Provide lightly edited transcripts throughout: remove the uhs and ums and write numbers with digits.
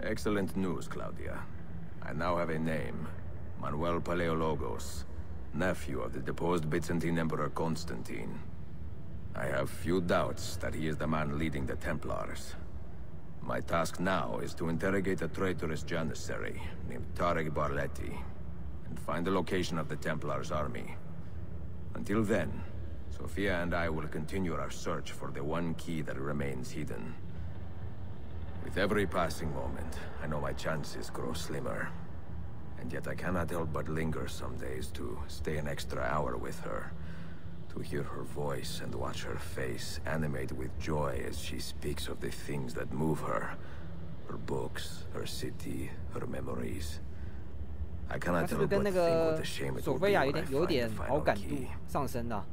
Excellent news, Claudia. I now have a name. Manuel Paleologos, nephew of the deposed Byzantine Emperor Constantine. I have few doubts that he is the man leading the Templars. My task now is to interrogate a traitorous janissary named Tarek Barletti, and find the location of the Templars' army. Until then, Sophia and I will continue our search for the one key that remains hidden. With every passing moment, I know my chances grow slimmer. And yet I cannot help but linger some days to stay an extra hour with her. To hear her voice and watch her face animate with joy as she speaks of the things that move her. Her books, her city, her memories. I cannot help but think what a shame it would be when I find the final key. 上升了。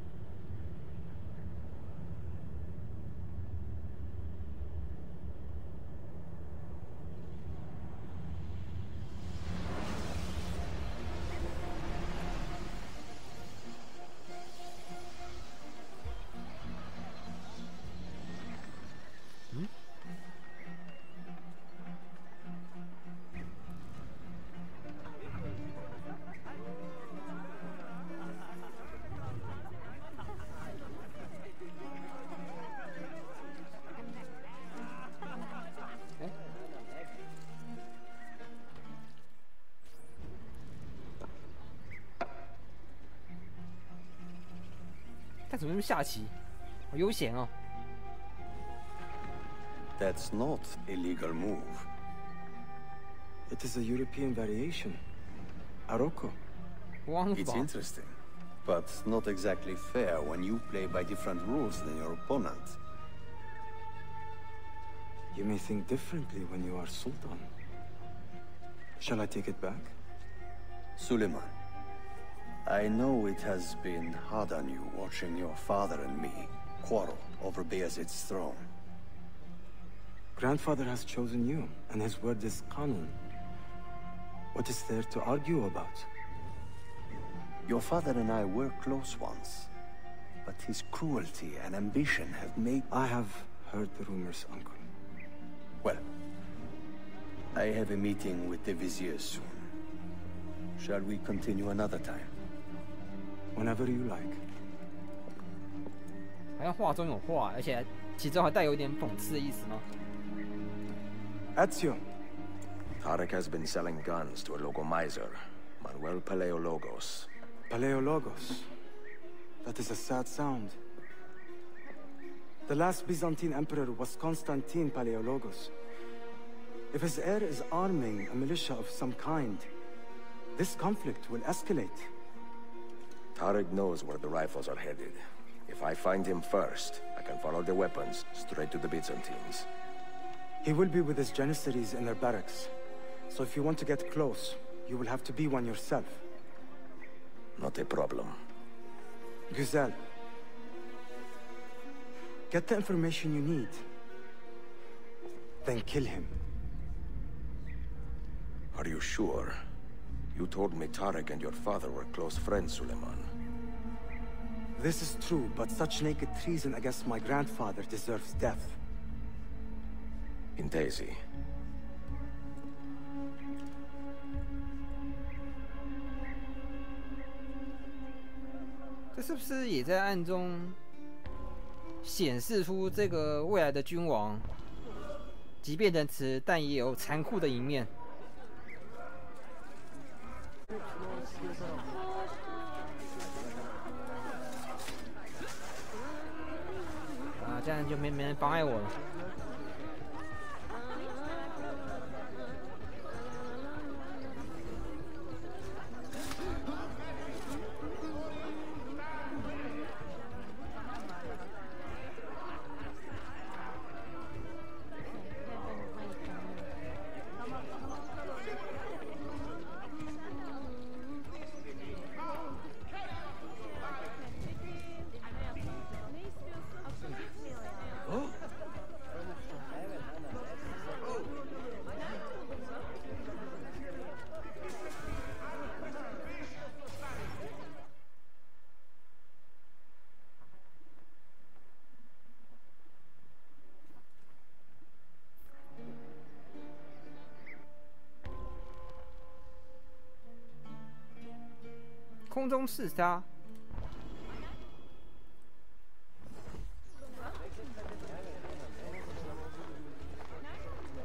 他怎么那么下棋？好悠闲哦。That's not a legal move. It is a European variation. Arocco. It's interesting, but not exactly fair when you play by different rules than your opponent. You may think differently when you are Sultan. Shall I take it back? Suleiman, I know it has been hard on you watching your father and me quarrel over Bayezid's throne. Grandfather has chosen you, and his word is Qanun. What is there to argue about? Your father and I were close once, but his cruelty and ambition have made... I have heard the rumors, Uncle. Well, I have a meeting with the Vizier soon. Shall we continue another time? Whenever you like. 好像话中有话，而且其中还带有一点讽刺的意思吗？ Ezio. Tarek has been selling guns to a local miser, Manuel Paleologos. Paleologos. That is a sad sound. The last Byzantine emperor was Constantine Paleologos. If his heir is arming a militia of some kind, this conflict will escalate. Tarek knows where the rifles are headed. If I find him first, I can follow the weapons straight to the Byzantines. He will be with his janissaries in their barracks. So if you want to get close, you will have to be one yourself. Not a problem. Güzel. Get the information you need. Then kill him. Are you sure? You told me Tarek and your father were close friends, Suleiman. This is true, but such naked treason against my grandfather deserves death. Intesi. 这是不是也在暗中显示出这个未来的君王，即便仁慈，但也有残酷的一面？啊，这样就没人妨碍我了。空中刺杀。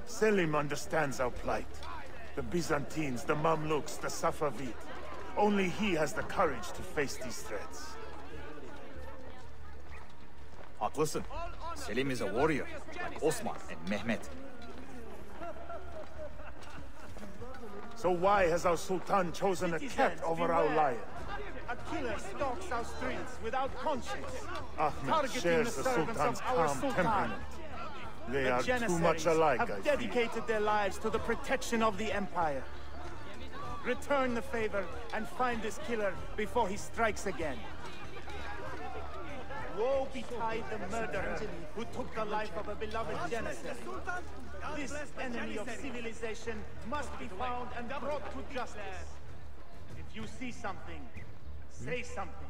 Selim understands our plight. The Byzantines, the Mamluks, the Safavid. Only he has the courage to face these threats. Haklısın. Selim is a warrior, like Osman and Mehmet. So why has our Sultan chosen a cat over our lion? A killer stalks our streets without conscience. Ahmed shares the Sultan's calm temperament. They are too much alike, I have feel. dedicated their lives to the protection of the Empire. Return the favor and find this killer before he strikes again. Woe betide the murderer who took the life of a beloved janissary. This enemy of civilization must be found and brought to justice. If you see something, say something.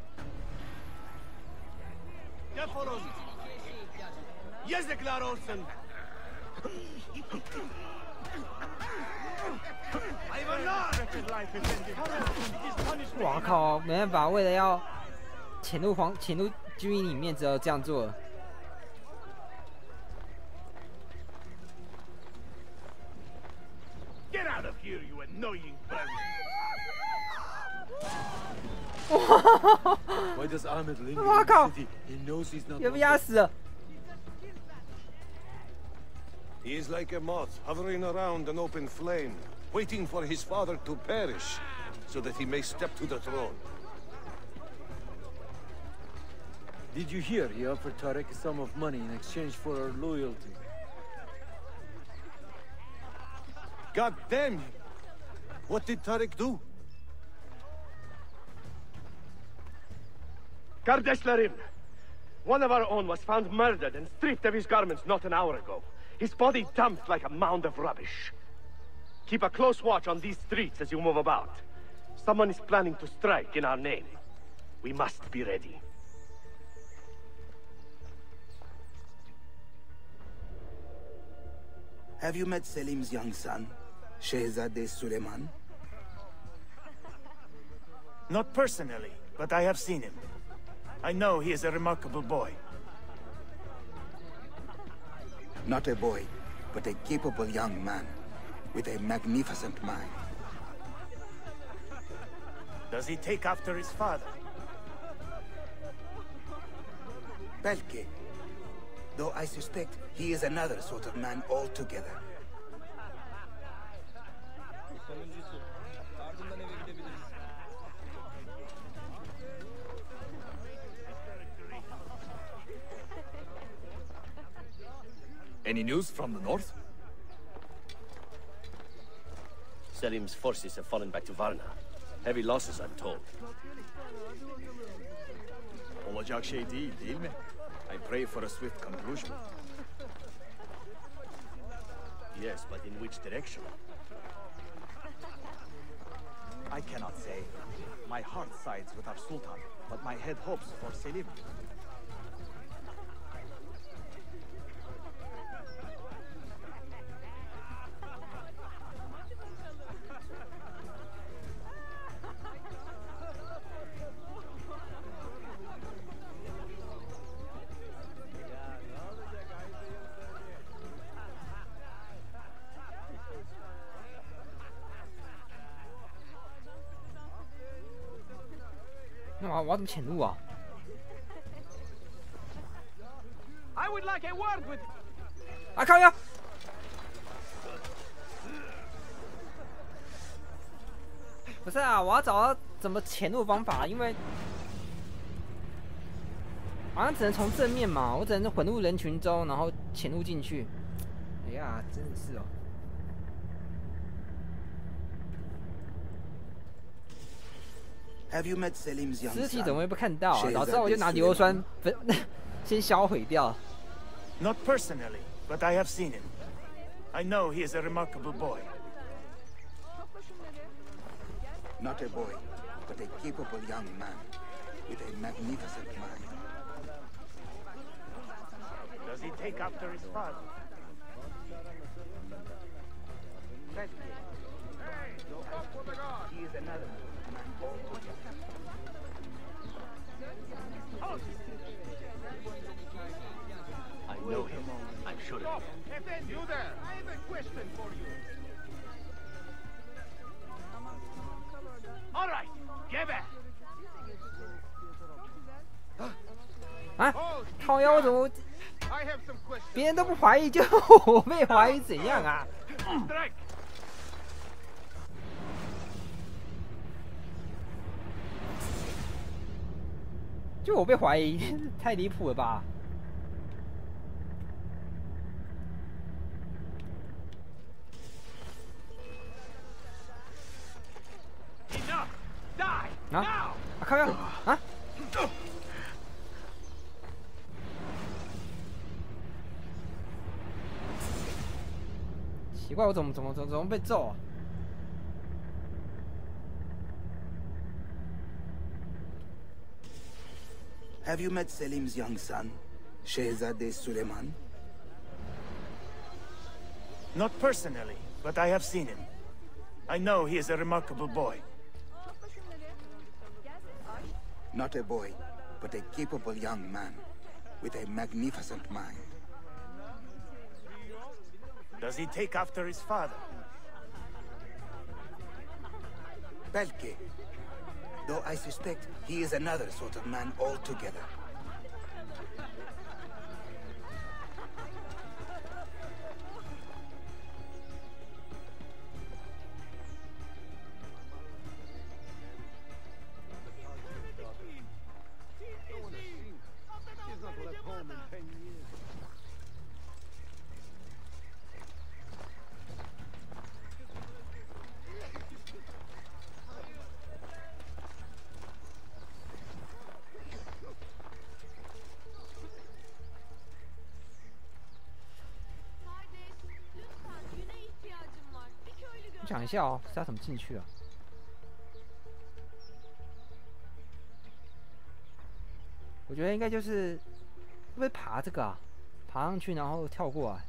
Defolun! Yazıklar olsun! Hayvanlar! 哇靠！没办法，为了要潜入军营里面，只有这样做。Get out of here, you annoying vermin! Why does Ahmed linger Wow, in the city? He knows he's not 也被压死了。 He is like a moth hovering around an open flame, waiting for his father to perish, so that he may step to the throne. Did you hear? He offered Tarek a sum of money in exchange for our loyalty. God damn him! What did Tariq do? Kardeşlerim, one of our own was found murdered and stripped of his garments not an hour ago. His body dumped like a mound of rubbish. Keep a close watch on these streets as you move about. Someone is planning to strike in our name. We must be ready. Have you met Selim's young son, Shehzade Suleiman? Not personally, but I have seen him. I know he is a remarkable boy. Not a boy, but a capable young man with a magnificent mind. Does he take after his father? Belke. Though I suspect he is another sort of man altogether. Any news from the north? Selim's forces have fallen back to Varna. Heavy losses, I'm told. Olacak şey değil mi? I pray for a swift conclusion. Yes, but in which direction? I cannot say. My heart sides with our Sultan, but my head hopes for Selim.我要怎么潜入啊？ I would like a word with 啊靠呀！不是啊，我要找到怎么潜入方法，因为好像只能从正面嘛，我只能混入人群中，然后潜入进去。哎呀，真的是哦。 Have you met Selim's young 尸体 son? 怎么会被看到啊？早知道我就拿硫酸先销毁掉。 Not personally, but I have seen him. I know he is a remarkable boy. Not a boy, but a capable young man with a magnificent mind. Does he take after his father? He is another man altogether. 怎么别人都不怀疑，就我被怀疑怎样啊？就我被怀疑，太离谱了吧啊！看到啊！奇怪，我怎么被揍啊？ Have you met Selim's young son, Shehzadeh Suleiman? Not personally, but I have seen him. I know he is a remarkable boy. Not a boy, but a capable young man with a magnificent mind. Does he take after his father? Belke. Though I suspect he is another sort of man altogether.我想一下哦，是要怎么进去啊？我觉得应该就是会不会爬这个啊？爬上去然后跳过来。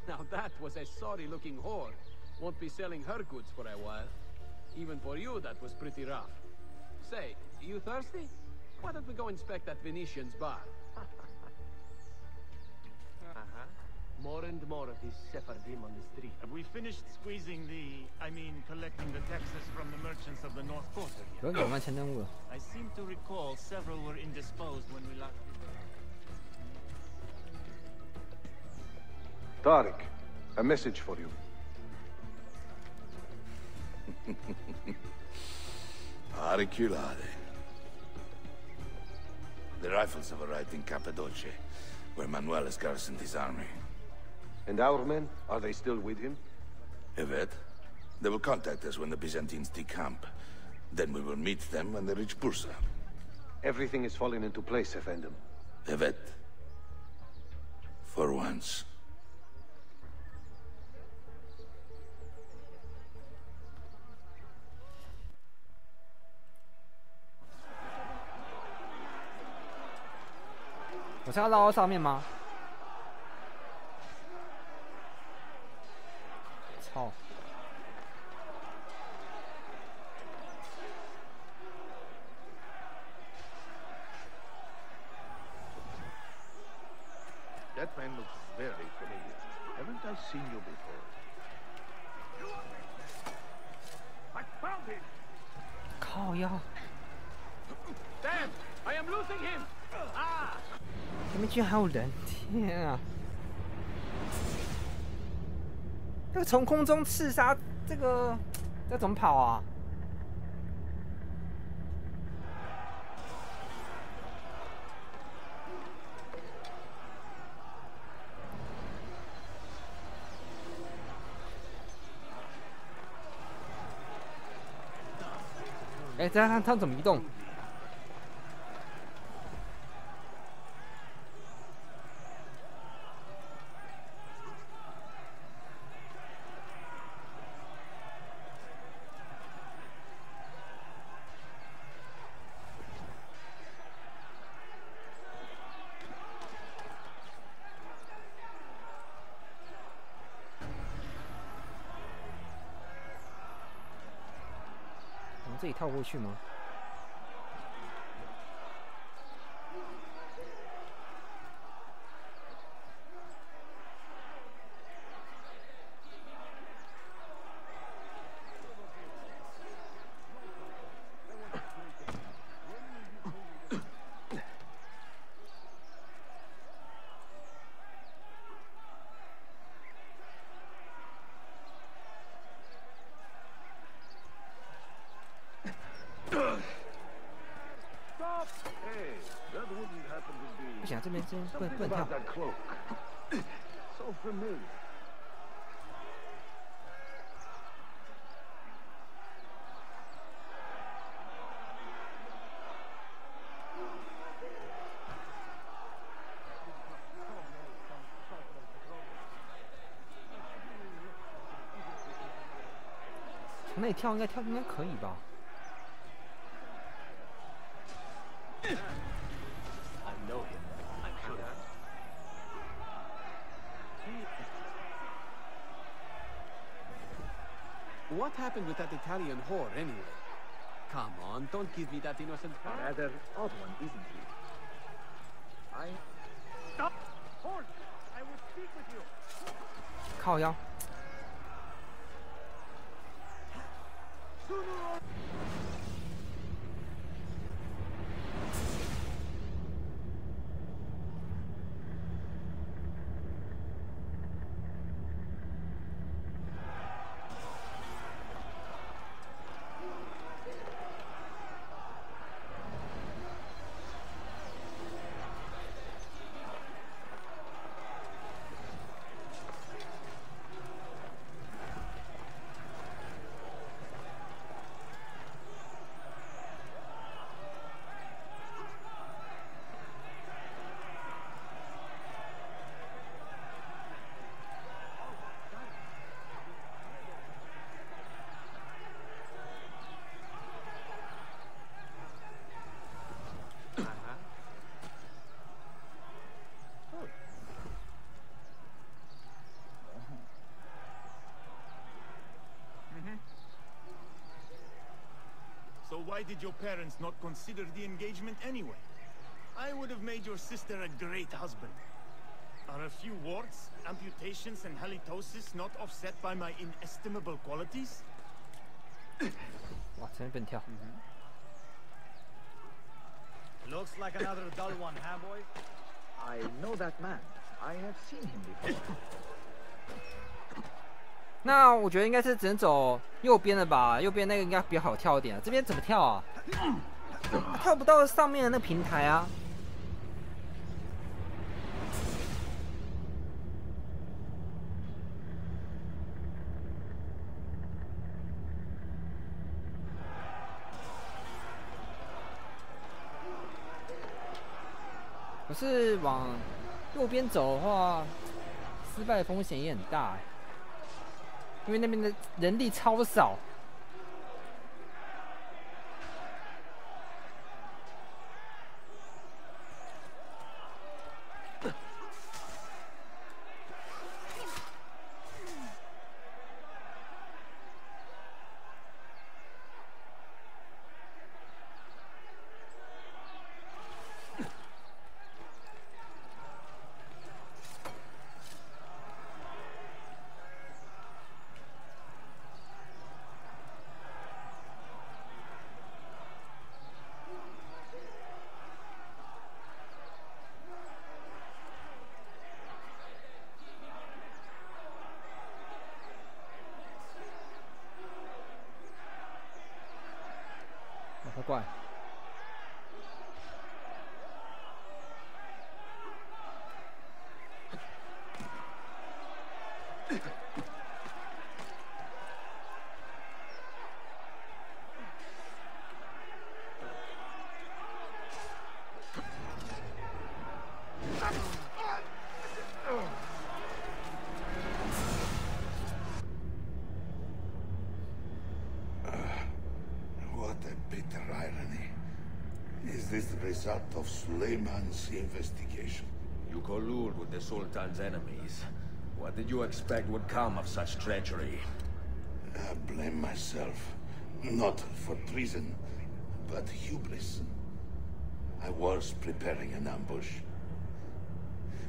Now that was a sorry-looking whore. Won't be selling her goods for a while. Even for you, that was pretty rough. Say, you thirsty? Why don't we go inspect that Venetian's bar? More and more of these Sephardim on the street. Have we finished squeezing collecting the taxes from the merchants of the North Quarter yet? 有完成任务了。I seem to recall several were indisposed when we last. Tariq, a message for you. Auriculade. The rifles have arrived in Cappadocia, where Manuel has garrisoned his army. And our men, are they still with him? Evet. They will contact us when the Byzantines decamp. Then we will meet them when they reach Bursa. Everything is falling into place, Effendim. Evet. For once.我是要绕到上面吗？操！ That man looks very familiar. Haven't I seen you before? I found him! 靠腰！ Damn! I am losing him! Ah! 前面居然还有人！天啊！这个从空中刺杀，这个要怎么跑啊？哎，这样他怎么移动？ What 这里跳过去吗？不行，这边不能跳。从那里跳应该可以吧？ What happened with that Italian whore, anyway? Come on, don't give me that innocent part. Rather odd one, isn't he? Stop! Hold! I will speak with you. 靠腰。So why did your parents not consider the engagement anyway? I would have made your sister a great husband. Are a few warts, amputations, and halitosis not offset by my inestimable qualities? 哇，真笨跳。 Looks like another dull one, huh, boys? I know that man. I have seen him before. 那我觉得应该是只能走右边的吧，右边那个应该比较好跳一点。这边怎么跳啊？跳不到上面的那平台啊。可是往右边走的话，失败风险也很大哎。 因为那边的人力超少。怪。Result of Suleiman's investigation. You collude with the Sultan's enemies. What did you expect would come of such treachery? I blame myself. Not for treason, but hubris. I was preparing an ambush.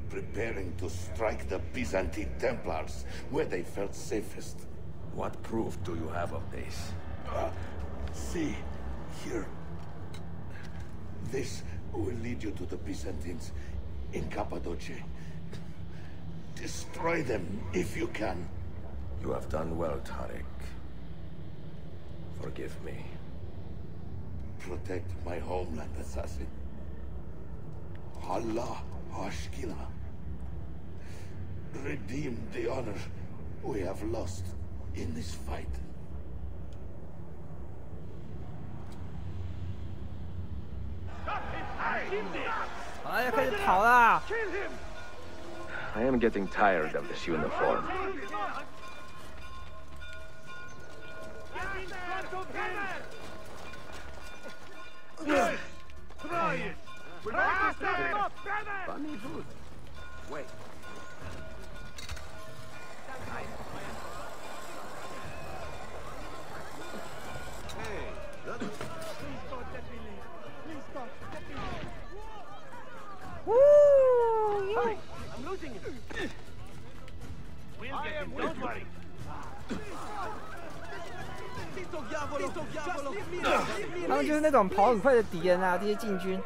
Preparing to strike the Byzantine Templars where they felt safest. What proof do you have of this? See, here. This will lead you to the Byzantines in Cappadocia. Destroy them if you can. You have done well, Tariq. Forgive me. Protect my homeland, assassin. Allah Ashkina. Redeem the honor we have lost in this fight. I am getting tired of this uniform. Try it! Funny food. Wait. Hey, please don't let me leave. Please don't let me leave. Woo! Hurry! I'm losing him. We'll get him, don't worry. 他们就是那种跑很快的敌人啊，这些禁军。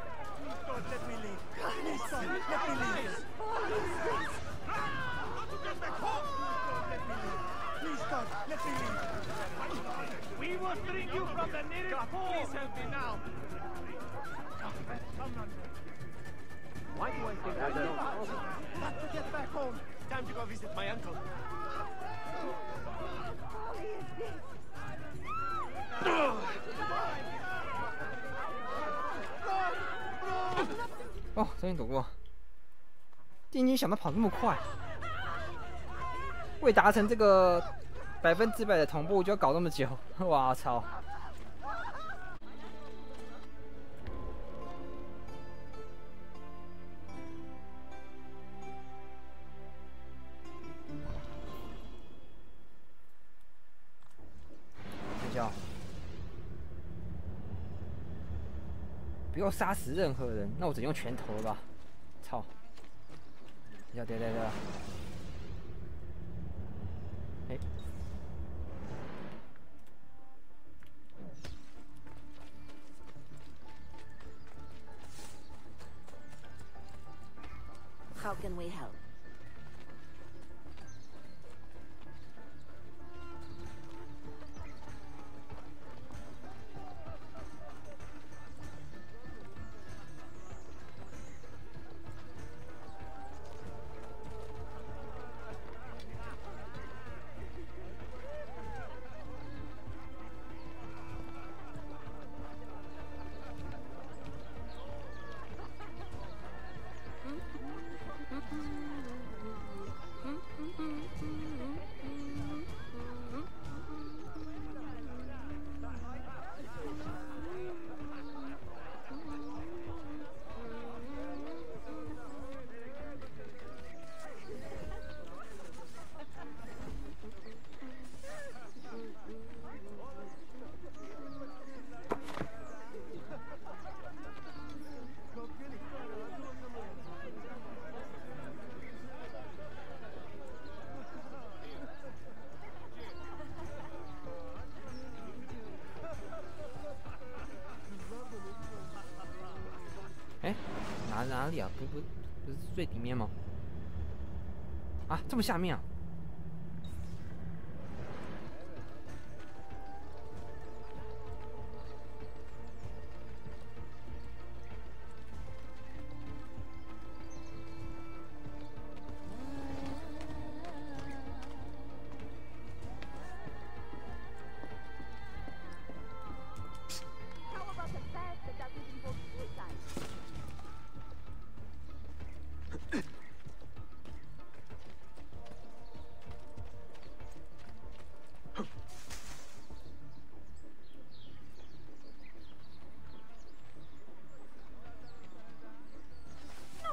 We must bring you from the nearest port. Please help me now. Why do I think I don't? Got to get back home. Time to go visit my uncle. 哦，终于躲过。禁军想到跑那么快，为达成这个100%的同步就要搞那么久，哇操！睡觉。不要杀死任何人，那我只用拳头了吧？操！对。哎。How can we help?哪里啊？不是最里面吗？啊，这么下面啊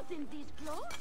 ！In these clothes?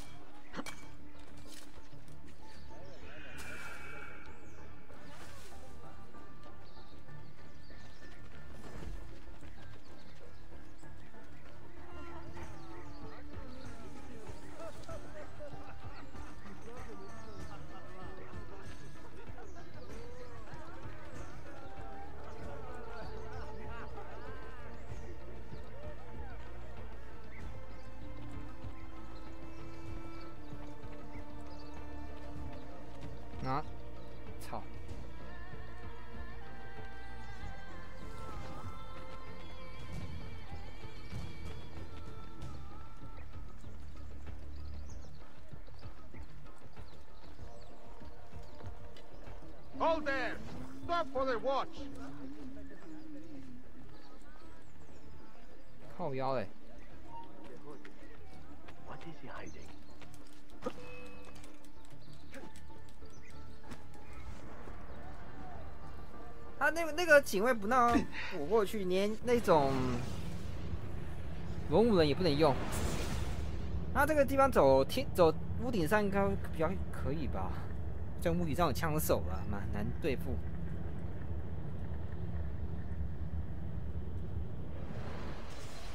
there! Stop for the watch! 靠腰嘞。 What is he hiding? 他那个警卫不让我过去，连那种文武人也不能用。他这个地方走屋顶上应该比较可以吧？这屋顶上有枪手啊，蛮难对付。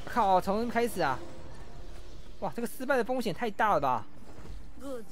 靠，从开始啊！哇，这个失败的风险太大了吧 Good.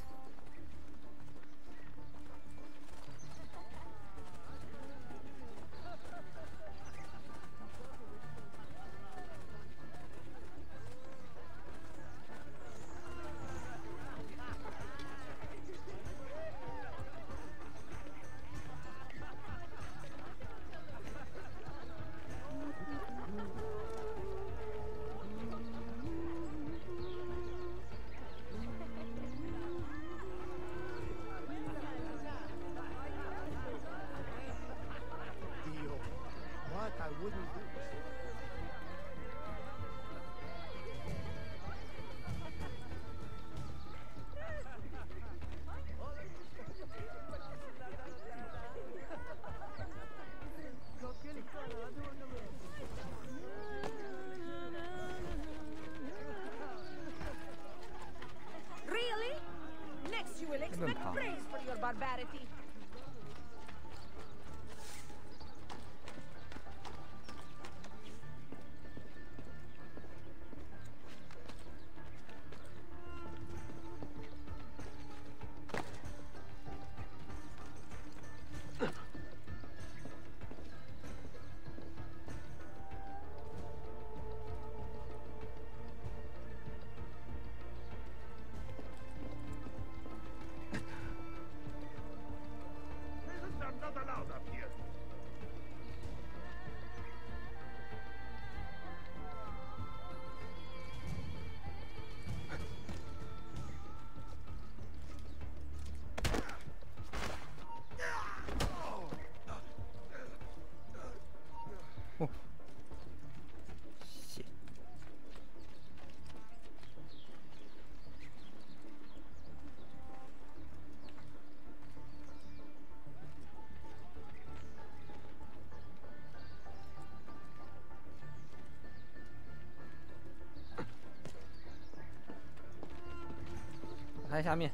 在下面。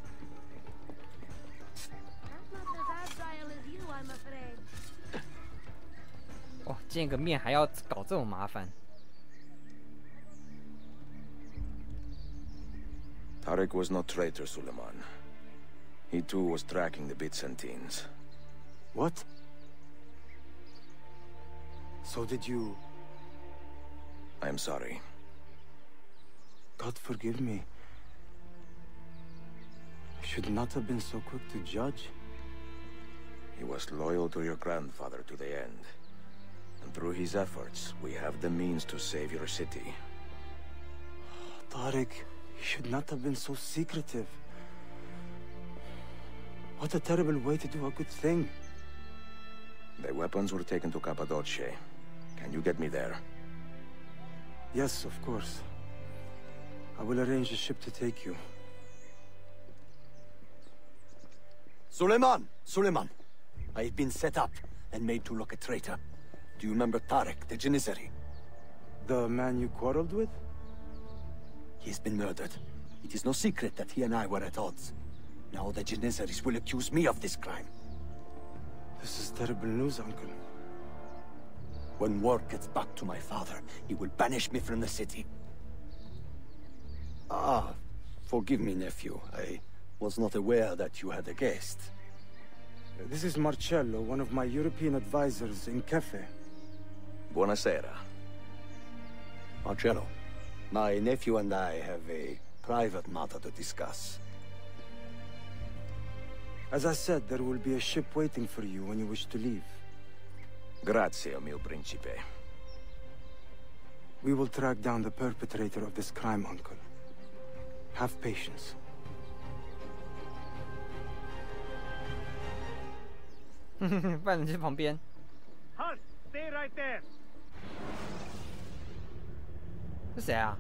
哇，见个面还要搞这种麻烦。 Tariq was no traitor, Suleiman. He too was tracking the Byzantines. What? So did you... I'm sorry. God forgive me. You should not have been so quick to judge. He was loyal to your grandfather to the end. And through his efforts, we have the means to save your city. Tariq, you should not have been so secretive. What a terrible way to do a good thing. The weapons were taken to Cappadocia. Can you get me there? Yes, of course. I will arrange a ship to take you. Suleiman! Suleiman! I have been set up and made to look a traitor. Do you remember Tariq, the Janissary? The man you quarreled with? He has been murdered. It is no secret that he and I were at odds. Now the Janissaries will accuse me of this crime. This is terrible news, Uncle. When word gets back to my father, he will banish me from the city. Ah, forgive me, nephew. I was not aware that you had a guest. This is Marcello, one of my European advisors in Cafe. Buonasera. Marcello, my nephew and I have a private matter to discuss. As I said, there will be a ship waiting for you when you wish to leave. Grazie, mio principe. We will track down the perpetrator of this crime, Uncle. Have patience. 不然你去旁边。Halt! Stay right there. 是谁啊？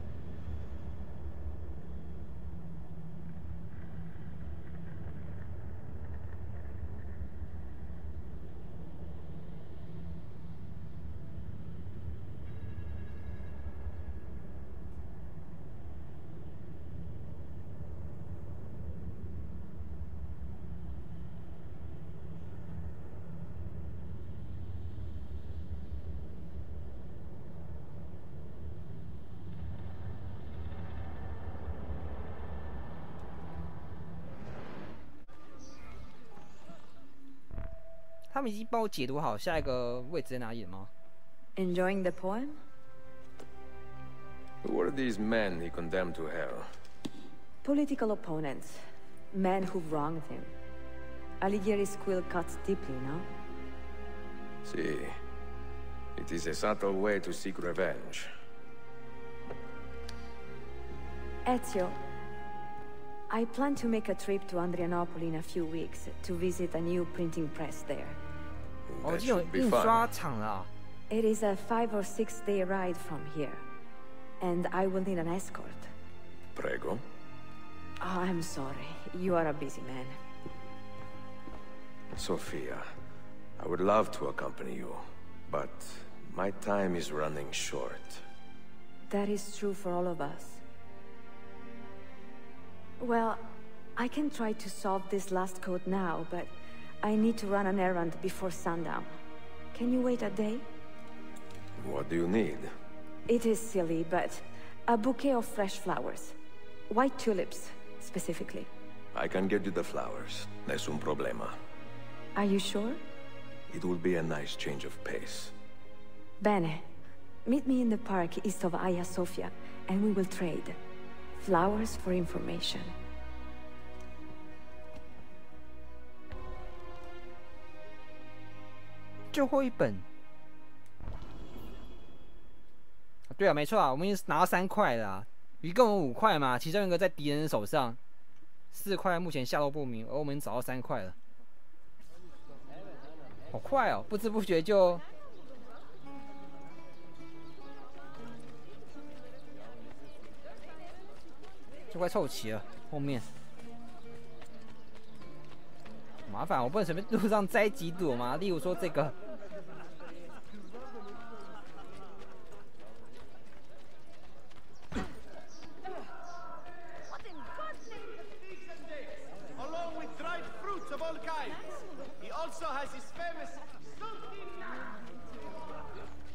他们已经帮我解读好下一个位置在哪里了吗 ？Enjoying the poem? Who are these men he condemned to hell? Political opponents, men who've wronged him. Alighieri's quill cuts deeply, no? See, it is a subtle way to seek revenge. Ezio, I plan to make a trip to Andrianople in a few weeks to visit a new printing press there. 哦，已经有印刷厂了啊。It is a 5 or 6 day ride from here, and I will need an escort. Prego. Oh, I'm sorry. You are a busy man. Sophia, I would love to accompany you, but my time is running short. That is true for all of us. Well, I can try to solve this last code now, but I need to run an errand before sundown. Can you wait a day? What do you need? It is silly, but a bouquet of fresh flowers. White tulips, specifically. I can get you the flowers. Nessun problema. Are you sure? It will be a nice change of pace. Bene. Meet me in the park east of Hagia Sophia, and we will trade. Flowers for information. 最后一本。对啊，没错啊，我们已经拿到3块了啊，一共5块嘛，其中一个在敌人手上，4块目前下落不明，而我们找到3块了，好快哦，不知不觉就快凑齐了，后面麻烦，我不能随便路上摘几朵嘛，例如说这个。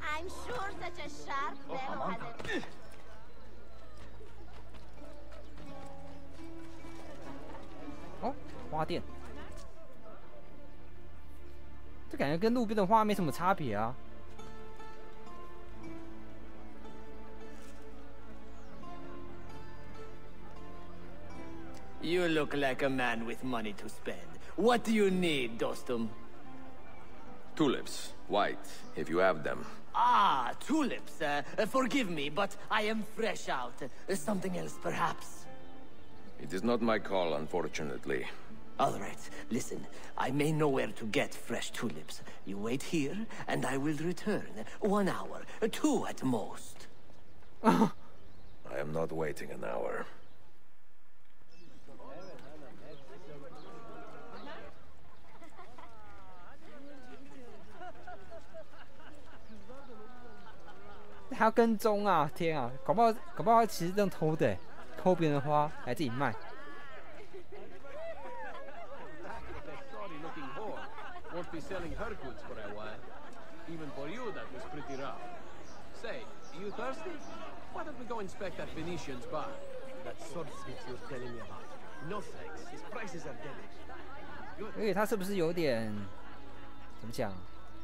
I'm sure such a sharp fellow has a... 哦，花店，这感觉跟路边的花没什么差别啊。You look like a man with money to spend. What do you need, Dostum? Tulips, white, if you have them. Ah, tulips. Forgive me, but I am fresh out. Something else, perhaps? It is not my call, unfortunately. All right, listen. I may know where to get fresh tulips. You wait here, and I will return. 1 hour, 2 at most. I am not waiting an hour.还要跟踪啊！天啊，搞不好其实这样偷的，偷别人的花来自己卖。Won't be selling her goods for a while. Even for you, that was pretty rough. Say, you thirsty? Why don't we go inspect that Venetian's bar? That swordsmith you're telling me about. No thanks. His prices are devilish. 而且他是不是有点怎么讲？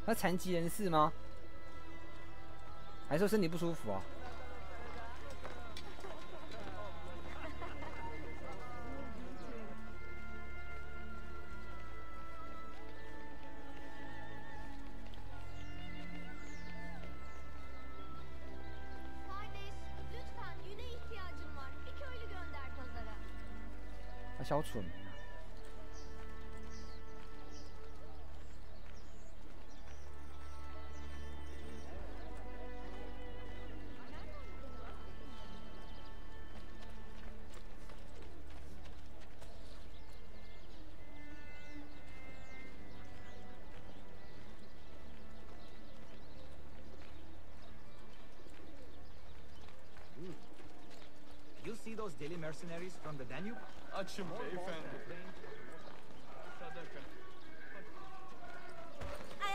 他残疾人士吗？还是说身体不舒服啊？小蠢。see those daily mercenaries from the Danube? I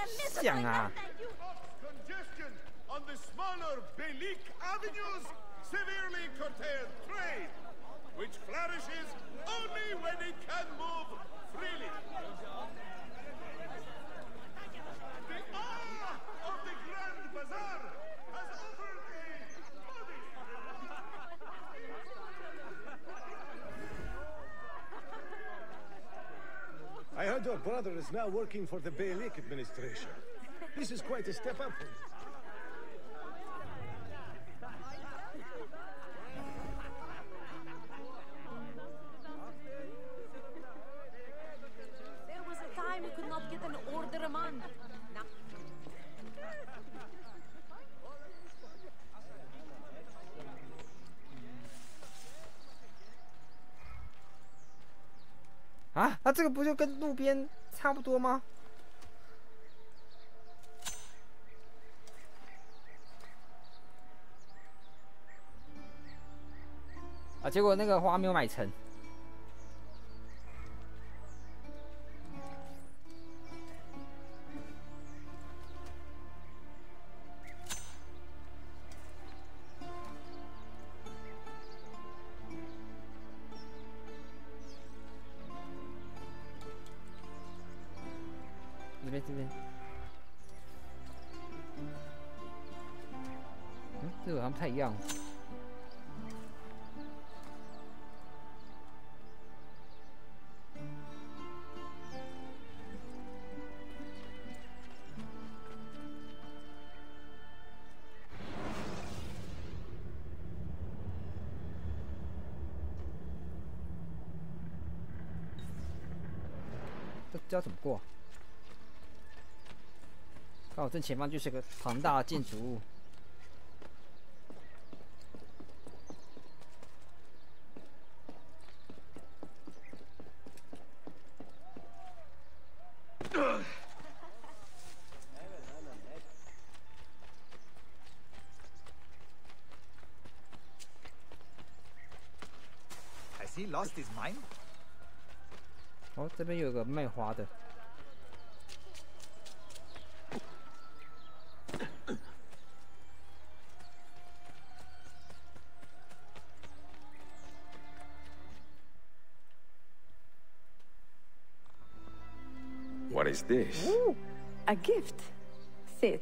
am missing 想啊， Congestion on the smaller Belik avenues severely curtailed trade, which flourishes only when it can move freely. The awe of the Grand Bazaar has offered a I heard your brother is now working for the Belik administration. This is quite a step up for him. There was a time we could not get an order a month. Now, 啊，那这个不就跟路边差不多吗？啊，结果那个花没有买成。这边，这个好像不太一样。这要怎么过？看我正前方就是个庞大的建筑物。Has he lost his mind? 哦，这边有个卖花的。What is this? Ooh, a gift. Sit.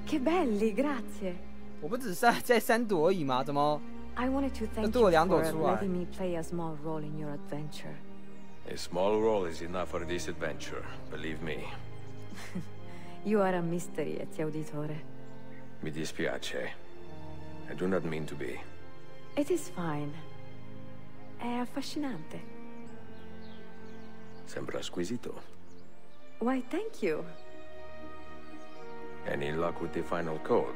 Che belli, grazie. 我不只是在3朵而已吗？怎么？ I wanted to thank you 多了2朵 for 出来。 letting me play a small role in your adventure. A small role is enough for this adventure, believe me. You are a mystery, Ezio Auditore. Mi dispiace. I do not mean to be. It is fine. È affascinante. Sembra squisito. Why, thank you. Any luck with the final code?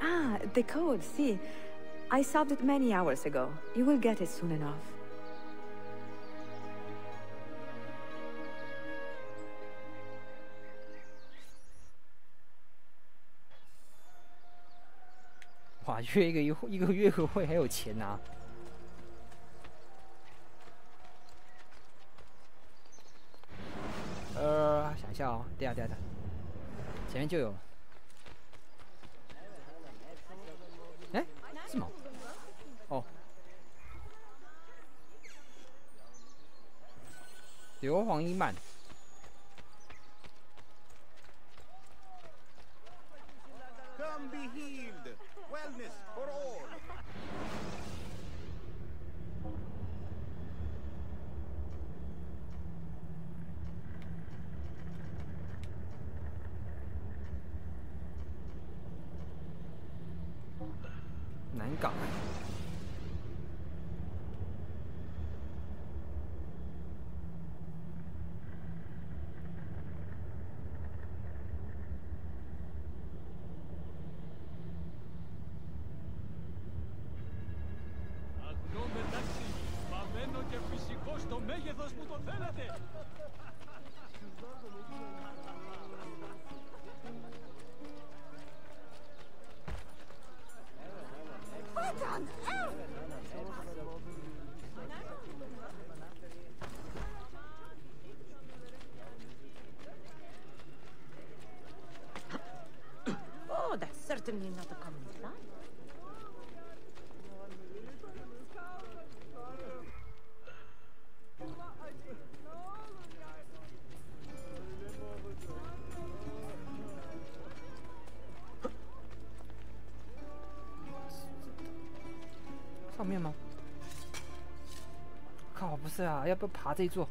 Ah, the code, sì. I solved it many hours ago. You will get it soon enough. 哇，约一个约个会还有钱拿。想一下哦，等一下，前面就有。哎，是吗？哦，硫磺伊曼。 Come be healed. Wellness for all. 南港。certainly not a common sight. 上面吗？靠，不是啊，要不要爬这一座？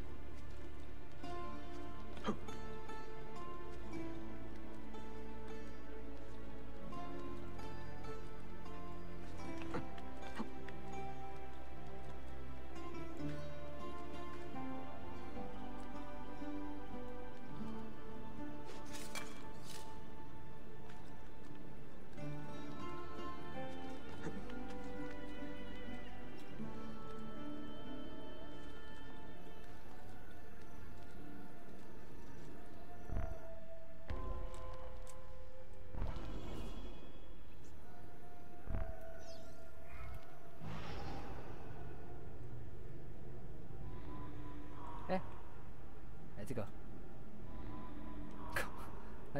这个，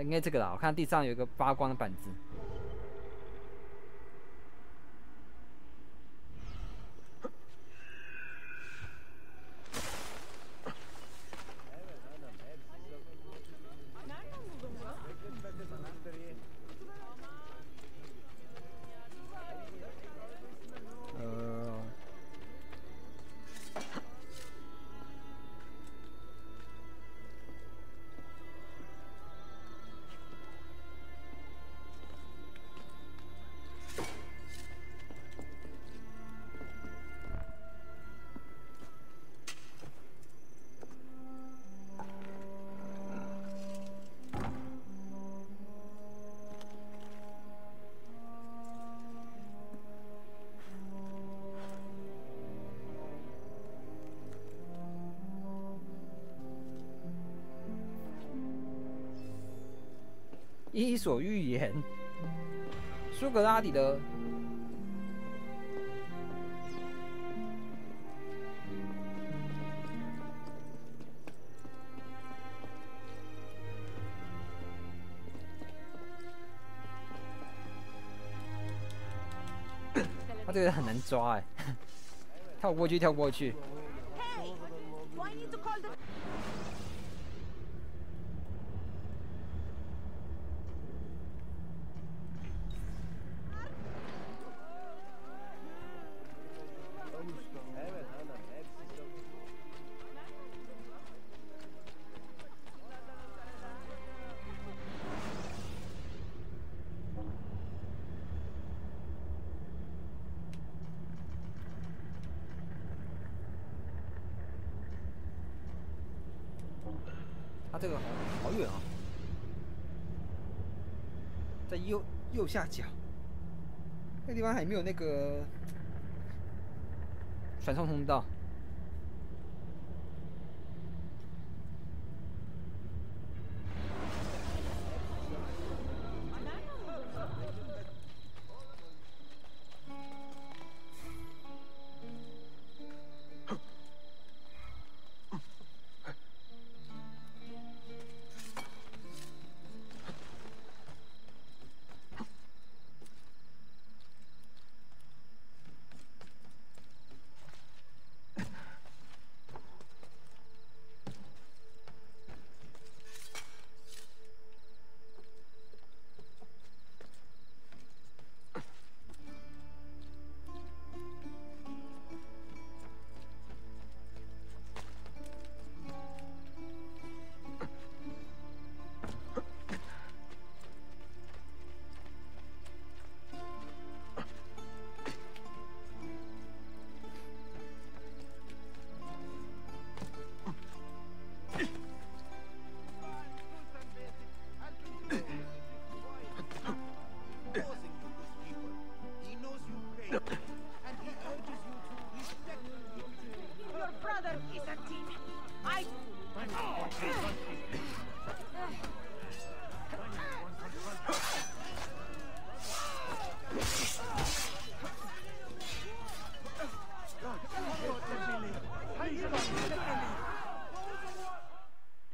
应该这个啦。我看地上有一个发光的板子。伊索寓言，苏格拉底的他这个很难抓哎，跳过去，跳过去。它这个好远啊，在右下角，那地方还没有那个传送通道。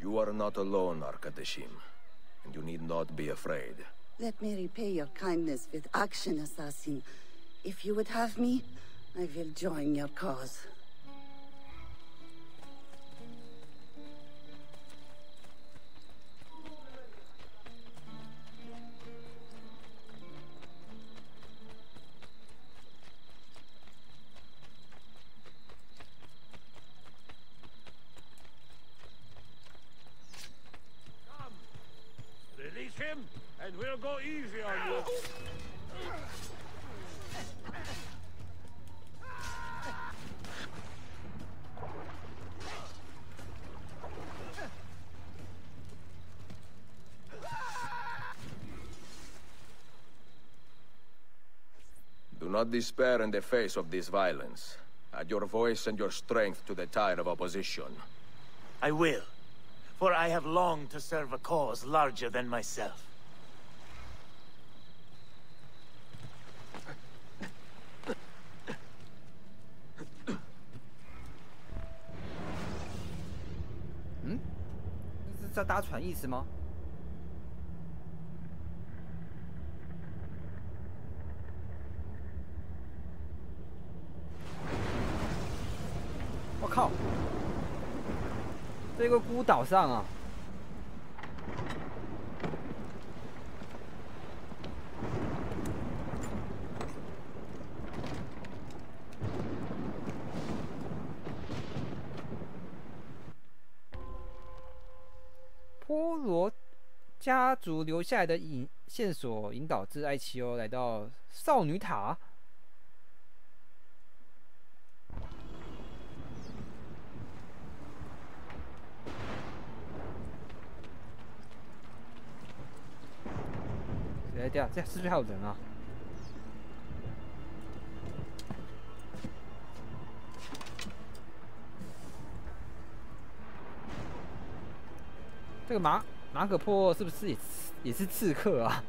You are not alone, Arkadashim, and you need not be afraid. Let me repay your kindness with action, assassin. If you would have me, I will join your cause. Release him, and we'll go easy on you. Do not despair in the face of this violence. Add your voice and your strength to the tide of opposition. I will, for I have longed to serve a cause larger than myself. Hmm? 这是在搭船意思吗？我靠！这个孤岛上啊，波罗家族留下来的线索引导至埃奇欧，来到少女塔。对啊，这是不是还有人啊？这个马可波是不是也是刺客啊？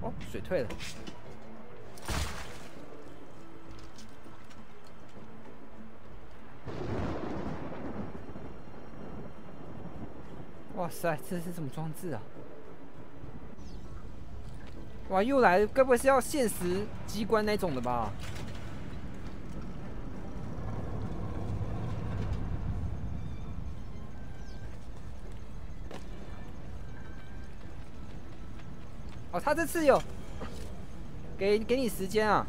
哦，水退了。哇塞，这是什么装置啊？哇，又来了，该不会是要限时机关那种的吧？哦，他这次有给你时间啊。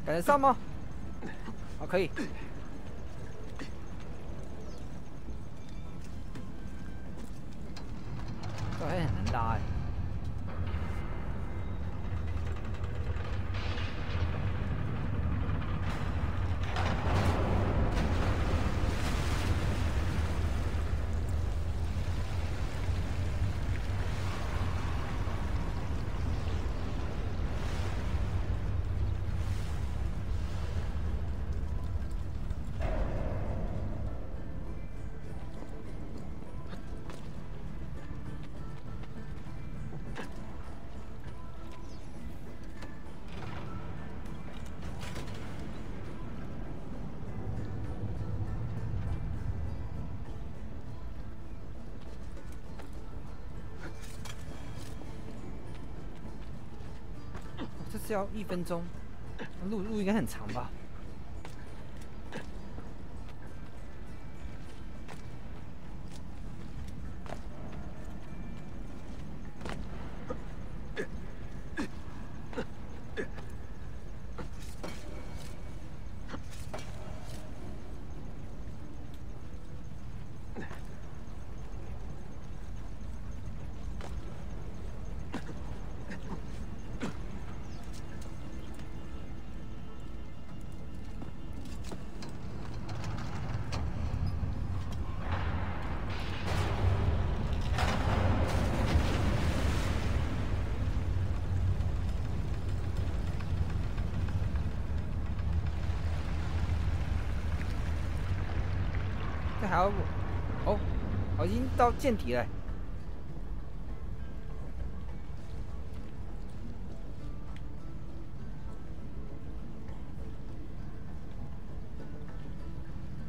赶得上吗？好，可以。这还很难拉哎。这是要1分钟，路应该很长吧？这还要哦，已经到见底了。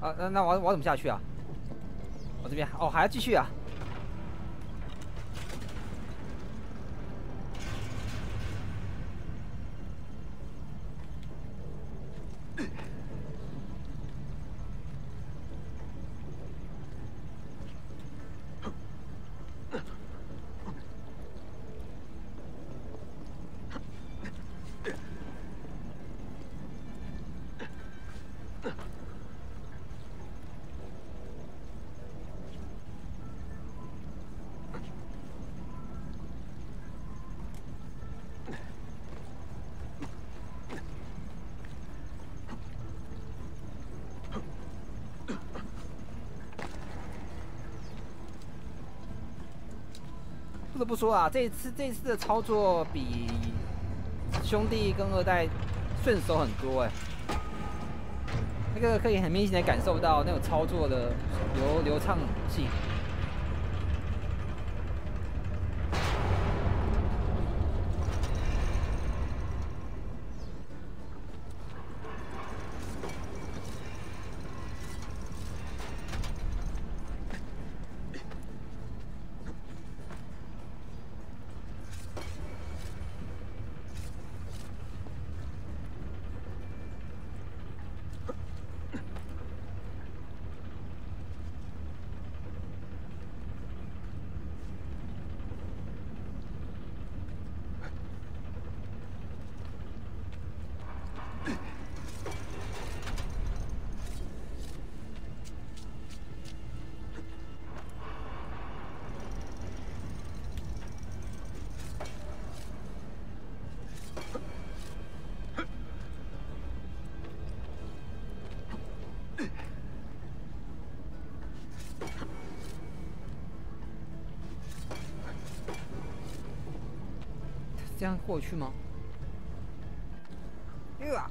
啊，那我怎么下去啊？我这边哦还要继续啊。不得不说啊，这一次的操作比兄弟跟2代顺手很多哎，那个可以很明显的感受到那种操作的流畅性。这样过去吗？呀！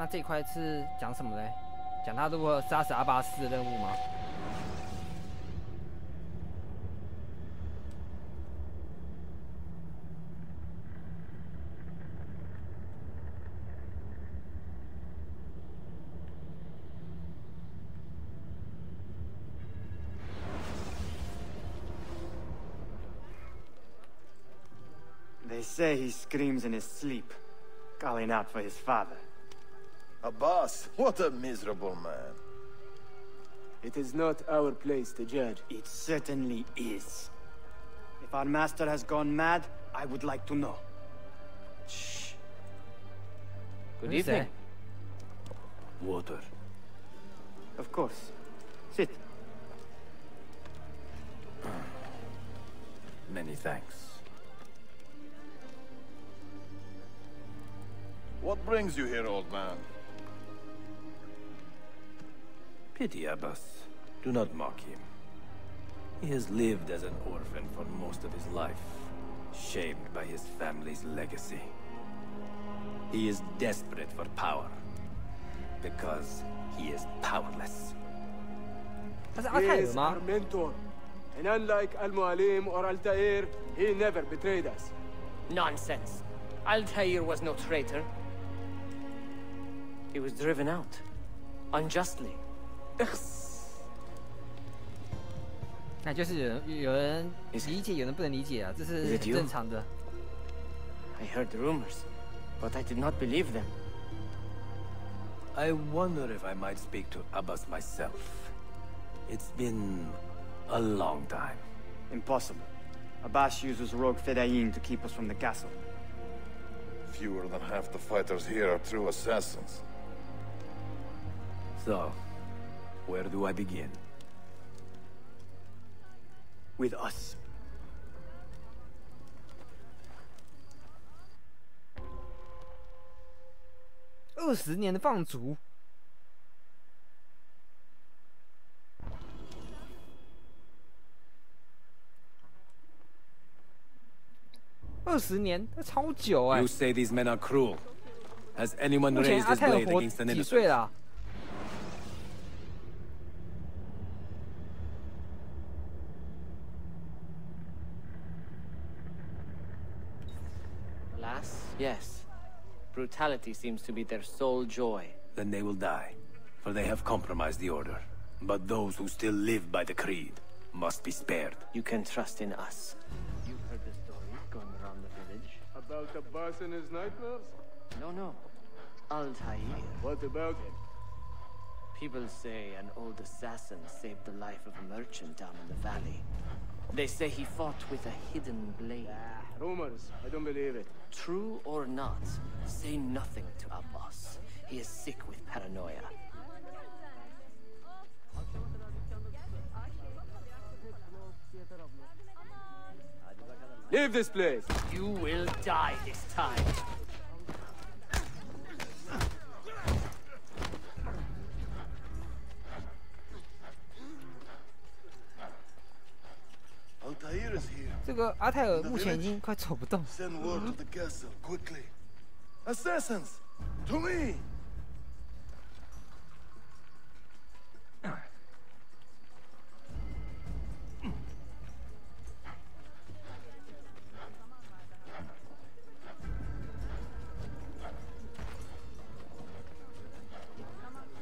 那这块是讲什么嘞？讲他如何杀死阿巴斯的任务吗？ They say he screams in his sleep, calling out for his father. Abbas, what a miserable man. It is not our place to judge. It certainly is. If our master has gone mad, I would like to know. Shh. Good evening. Water. Of course. Sit. Many thanks. What brings you here, old man? Pity Abbas. Do not mock him. He has lived as an orphan for most of his life, shamed by his family's legacy. He is desperate for power, because he is powerless. He is our mentor, and unlike Al-Mualim or Altair, he never betrayed us. Nonsense. Altair was no traitor. He was driven out, unjustly. 那就是有人理解，有人不能理解啊，这是很正常的。I heard rumors, but I did not believe them. I wonder if I might speak to Abbas myself. It's been a long time. Impossible. Abbas uses rogue Fedayeen to keep us from the castle. Fewer than half the fighters here are true assassins. So, where do I begin? With us.20年的放逐。20年，那超久哎。 You say these men are cruel. Has anyone 目前 raised 阿 his 泰尔 blade 活 against an 几岁 innocent? 了？ Alas, yes. Brutality seems to be their sole joy. Then they will die, for they have compromised the order. But those who still live by the creed must be spared. You can trust in us. You've heard the stories going around the village. About Abbas and his nightmares? No. Altair. What about him? People say an old assassin saved the life of a merchant down in the valley. They say he fought with a hidden blade. Rumors. I don't believe it. True or not, say nothing to Abbas. He is sick with paranoia. Leave this place! You will die this time. Altair is here. 这个阿泰尔目前已经快走不动。 Send word to the castle, quickly. Assassins! To me!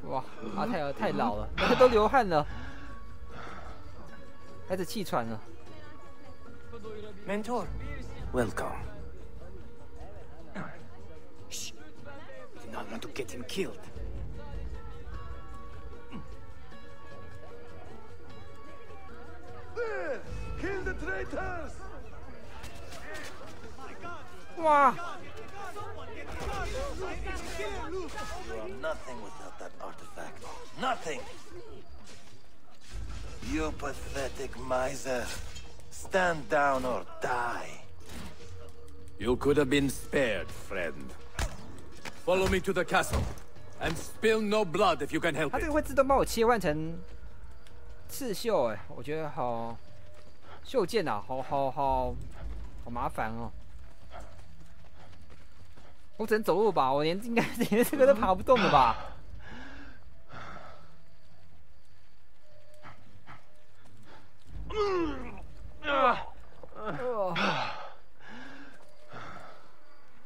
哇，阿泰尔太老了，而且都流汗了，开始气喘了。 Mentor. Welcome. Shh. Do not want to get him killed. There! Kill the traitors! 哇！ You are nothing without that artifact. Nothing! You pathetic miser. Stand down or die. You could have been spared, friend. Follow me to the castle, and spill no blood if you can help 它这 it. 个会自动帮我切换成刺绣，哎，我觉得好袖剑啊，好麻烦哦。我只能走路吧，我连这个都爬不动了吧？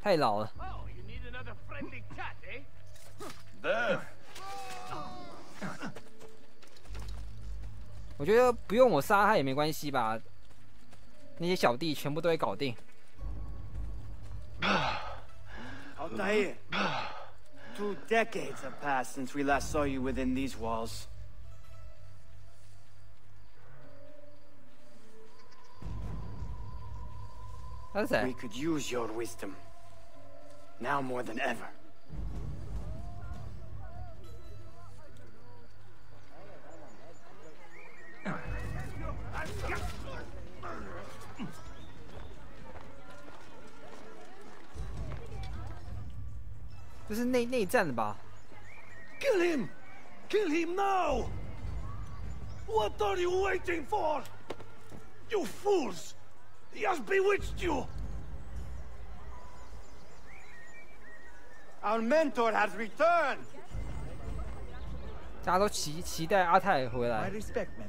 太老了。我觉得不用我杀他也没关系吧，那些小弟全部都会搞定。Altair, 2 decades have passed since we last saw you within these walls. How's that? We could use your wisdom. Now more than ever. 这是内战的吧 Kill him! Kill him now! What are you waiting for? You fools! He has bewitched you! Our mentor has returned! 大家都期待阿泰回来，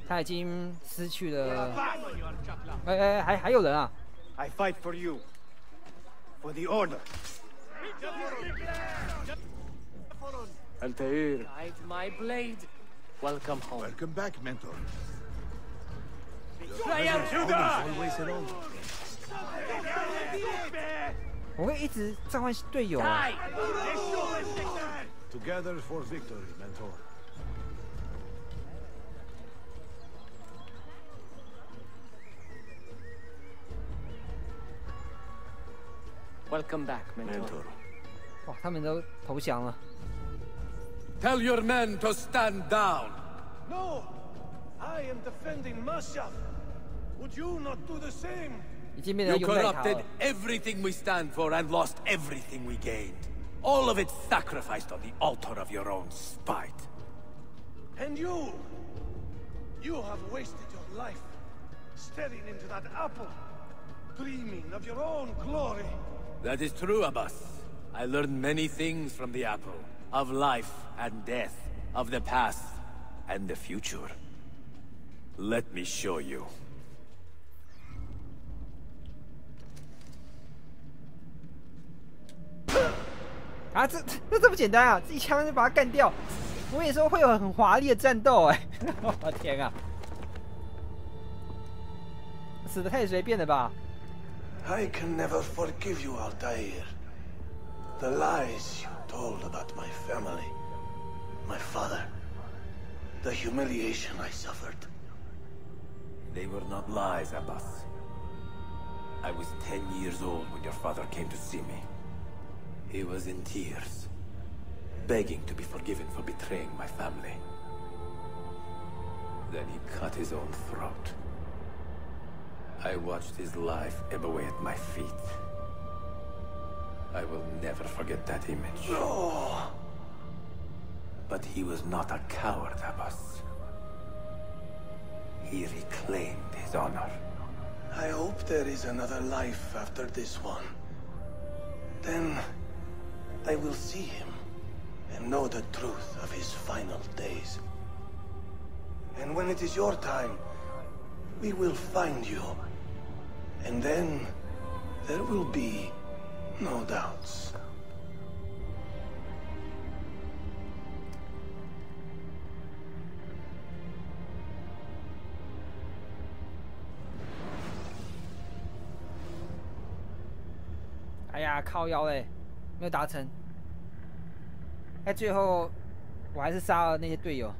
他已经失去了。还有人啊 I fight for you, for the order. Altair. Guide my blade. Welcome home. Welcome back, mentor. Always alone. 我会一直召唤队友。Together for victory, mentor. Welcome back, mentor. 哇，他们都投降了。Tell your men to stand down. No! I am defending Masha. Would you not do the same? You corrupted everything we stand for and lost everything we gained. All of it sacrificed on the altar of your own spite. And you have wasted your life staring into that apple, dreaming of your own glory. That is true, Abbas. I learned many things from the apple. Of life and death. Of the past and the future. Let me show you. 啊，这么简单啊！一枪就把他干掉。我跟你说会有很华丽的战斗哎！我天啊！死得太随便了吧 I can never forgive you, Altair. The lies you told about my family, my father, the humiliation I suffered. They were not lies, Abbas. I was 10 years old when your father came to see me. He was in tears, begging to be forgiven for betraying my family. Then he cut his own throat. I watched his life ebb away at my feet. I will never forget that image. No! But he was not a coward, Abbas. He reclaimed his honor. I hope there is another life after this one. Then I will see him and know the truth of his final days. And when it is your time, we will find you. And then there will be no doubts.哎呀，靠腰嘞，没有达成。哎，最后我还是杀了那些队友。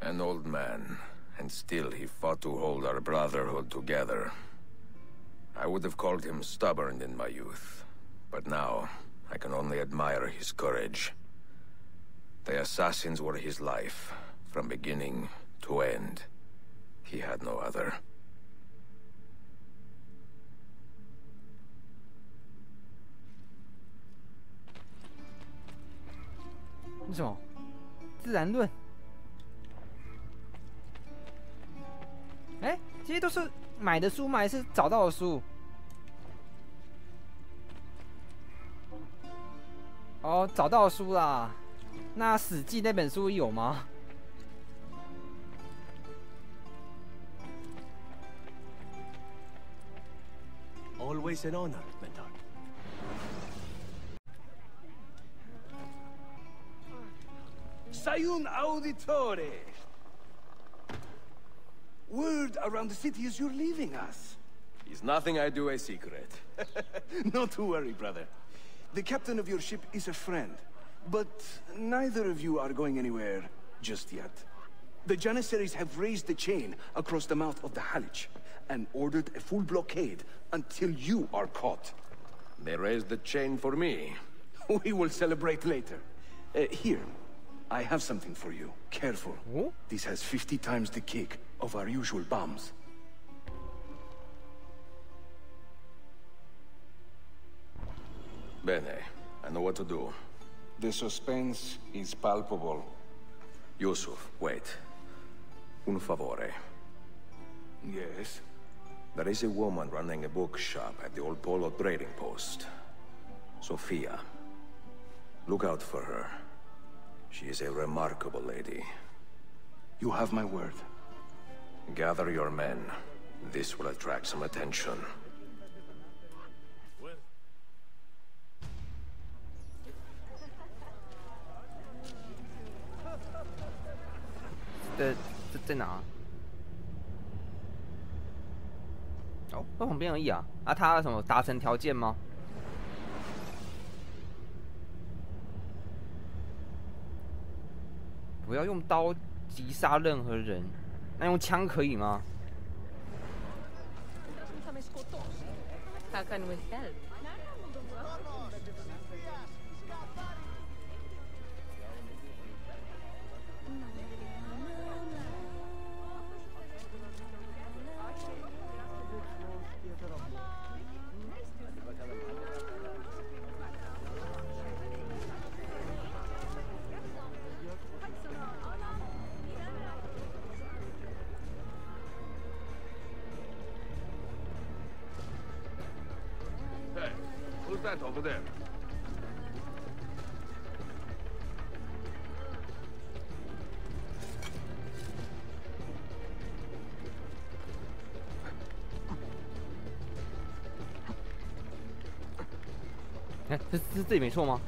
An old man, and still he fought to hold our brotherhood together. I would have called him stubborn in my youth, but now I can only admire his courage. The assassins were his life, from beginning to end. He had no other. 为什么？自然论？哎，这些都是买的书吗？还是找到的书？哦，找到的书啦。那《史记》那本书有吗？ Always an honor, Mentor. Sayun Auditore! Word around the city is you're leaving us. Is nothing I do a secret. Not to worry, brother. The captain of your ship is a friend, but neither of you are going anywhere just yet. The Janissaries have raised the chain across the mouth of the Halich and ordered a full blockade until you are caught. They raised the chain for me. We will celebrate later. Here, I have something for you. Careful. Oh? This has 50 times the kick of our usual bombs. Bene, I know what to do. The suspense is palpable. Yusuf, wait. Un favore. Yes? There is a woman running a bookshop at the old Polo trading post. Sophia. Look out for her. She is a remarkable lady. You have my word. Gather your men. This will attract some attention.这在哪？哦，在旁边而已啊！啊，他什么达成条件吗？不要用刀击杀任何人，那用枪可以吗？ How can we help? Who's that over there? Eh, 这里没错吗？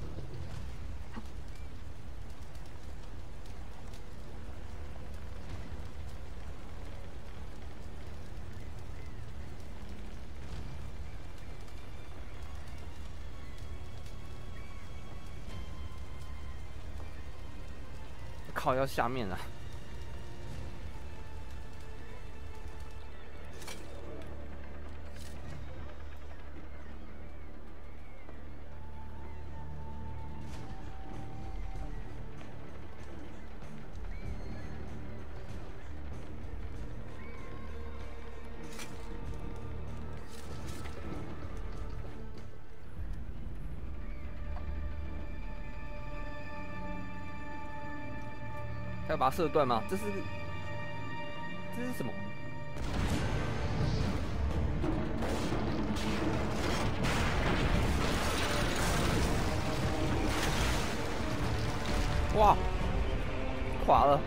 靠，要下面了。 要把它射断吗？这是什么？哇，垮了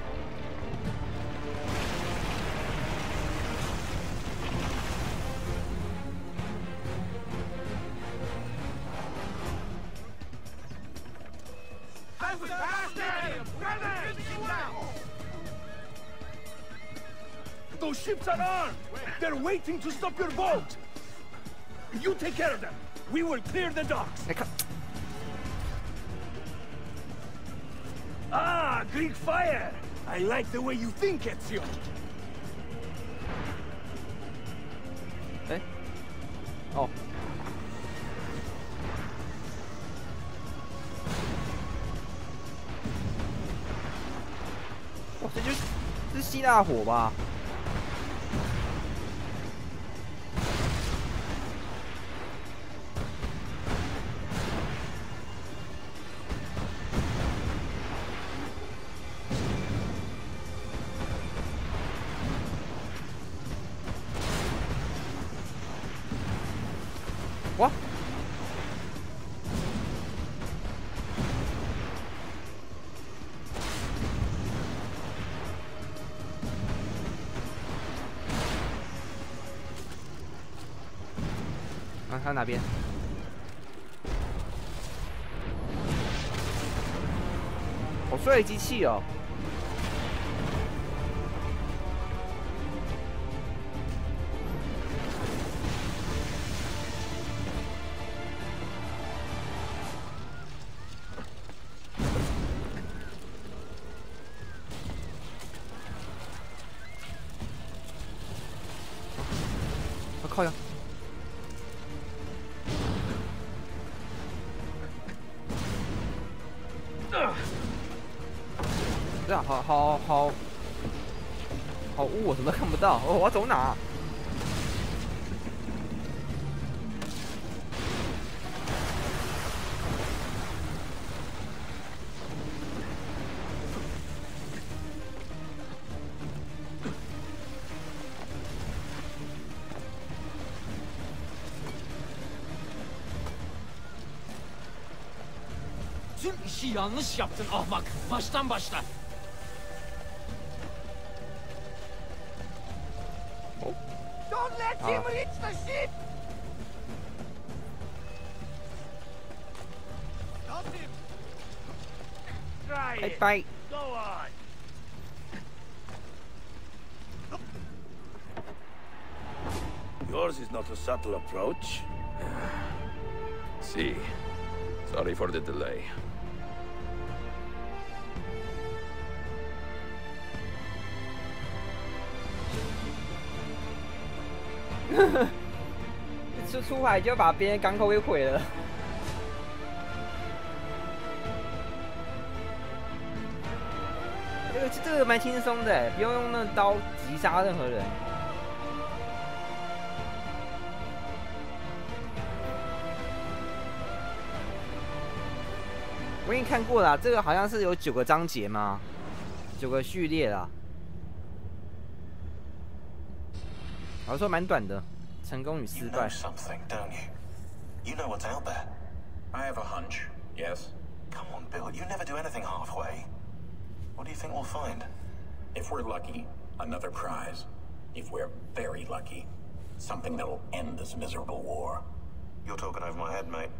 ！Those ships are armed! They're waiting to stop your boat! You take care of them! We will clear the docks! Ah, Greek fire! I like the way you think, Ezio! 哎，哦。 Ezio, 这是希腊火吧？哇！啊，他哪边？好帅的机器哦！我靠呀！这样好污，我什么都看不到。哦，我要走哪？Tüm işi yanlış yaptın ahmak. Baştan başla. Don't let him reach the ship! Stop him! Try it. Bye. Go on. Yours is not a subtle approach. See. Sorry for the delay.一出海就把别人港口给毁了。这个蛮轻松的，不用用那刀击杀任何人。我已经看过了，这个好像是有9个章节嘛，9个序列啦。好说蛮短的，成功与失败。 something, don't you? You know what's out there. I have a hunch. Yes. Come on, Bill. You never do anything halfway. What do you think we'll find? If we're lucky, another prize. If we're very lucky, something that'll end this miserable war. You're talking over my head, mate.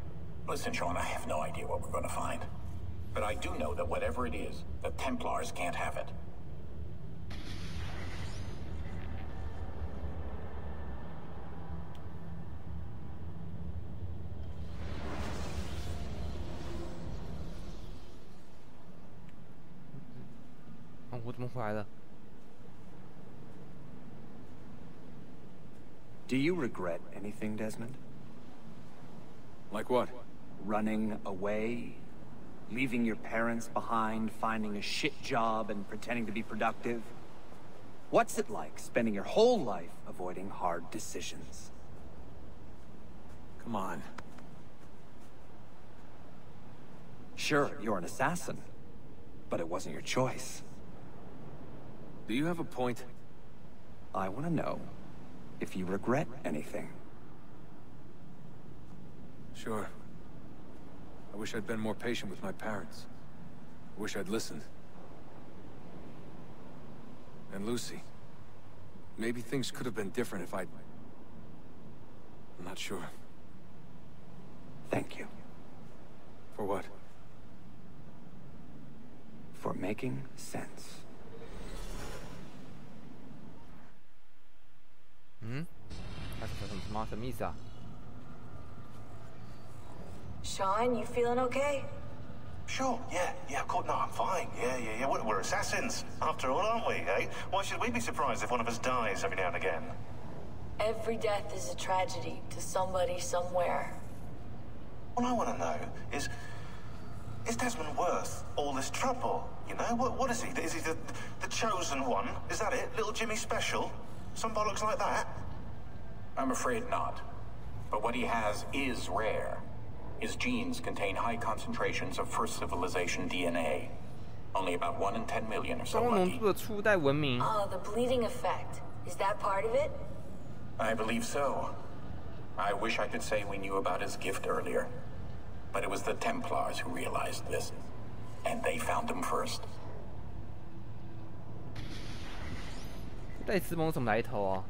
Listen, Sean, I have no idea what we're going to find. But I do know that whatever it is, the Templars can't have it. Oh, 我怎么回来了？ Do you regret anything, Desmond? Like what? Running away? Leaving your parents behind, finding a shit job, and pretending to be productive? What's it like spending your whole life avoiding hard decisions? Come on. Sure, you're an assassin, but it wasn't your choice. Do you have a point? I want to know if you regret anything. Sure. I wish I'd been more patient with my parents. I wish I'd listened. And Lucy. Maybe things could have been different if I'd... I'm not sure. Thank you. For what? For making sense. Sean, you feeling okay? Sure, yeah, of course. No, I'm fine. Yeah. We're assassins, after all, aren't we, eh? Why should we be surprised if one of us dies every now and again? Every death is a tragedy to somebody somewhere. What I want to know is... Is Desmond worth all this trouble? You know, what is he? Is he the chosen one? Is that it? Little Jimmy Special? Some bollocks like that? I'm afraid not. But what he has is rare. His genes contain high concentrations of first civilization DNA. Only about 1 in 10 million or so lucky. Oh, the bleeding effect. Is that part of it? I believe so. I wish I could say we knew about his gift earlier. But it was the Templars who realized this. And they found him first. 戴斯蒙什么来头啊？